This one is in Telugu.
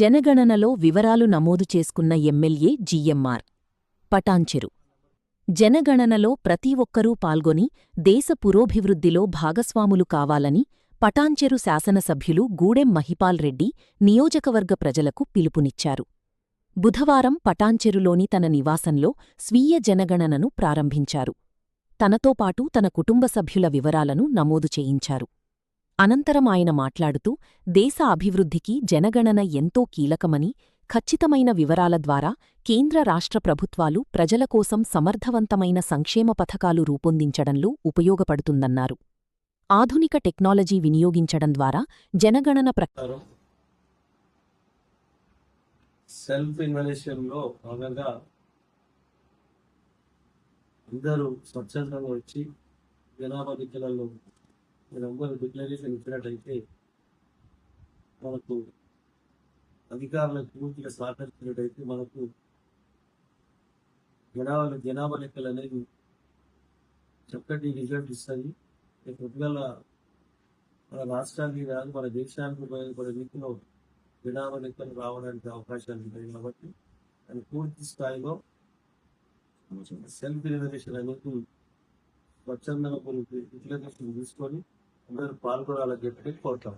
జనగణనలో వివరాలు నమోదు చేసుకున్న ఎమ్మెల్యే జీఎంఆర్ పటాన్చెరు. జనగణనలో ప్రతి ఒక్కరూ పాల్గొని దేశ పురోభివృద్ధిలో భాగస్వాములు కావాలని పటాన్చెరు శాసనసభ్యులు గూడెం మహిపాల్ రెడ్డి నియోజకవర్గ ప్రజలకు పిలుపునిచ్చారు. బుధవారం పటాన్చెరులోని తన నివాసంలో స్వీయ జనగణనను ప్రారంభించారు. తనతో పాటు తన కుటుంబ సభ్యుల వివరాలను నమోదు చేయించారు. అనంతరం ఆయన మాట్లాడుతూ దేశ అభివృద్ధికి జనగణన ఎంతో కీలకమని, ఖచ్చితమైన వివరాల ద్వారా కేంద్ర రాష్ట్ర ప్రభుత్వాలు ప్రజల కోసం సమర్థవంతమైన సంక్షేమ పథకాలు రూపొందించడంలో ఉపయోగపడుతుందన్నారు. ఆధునిక టెక్నాలజీ వినియోగించడం ద్వారా జనగణన ప్రకారం సెల్ఫ్ ఇన్వెస్టిగేషన్లో భాగంగా అందరూ స్వచ్ఛందంగా వచ్చి జనాభా లెక్కలలో మీరందరూ డిక్లరేషన్ ఇచ్చినట్టయితే మనకు అధికారులకు పూర్తిగా సహకరించినట్టయితే మనకు జనాభా లెక్కలు అనేది చక్కటి రిజల్ట్ ఇస్తుంది. పొద్దుగల మన రాష్ట్రానికి కాదు మన దేశానికి ఉపయోగపడే రీతిలో జనాభా లెక్కలు రావడానికి అవకాశాలు ఉంటాయి. కాబట్టి దాని పూర్తి స్థాయిలో సెల్ఫ్ ఇన్వెస్టిగేషన్ అనేది స్వచ్ఛందంగా కొన్ని డిక్లరేషన్ తీసుకొని అందరూ పాల్గొనాలని చెప్పి కోరుతాం.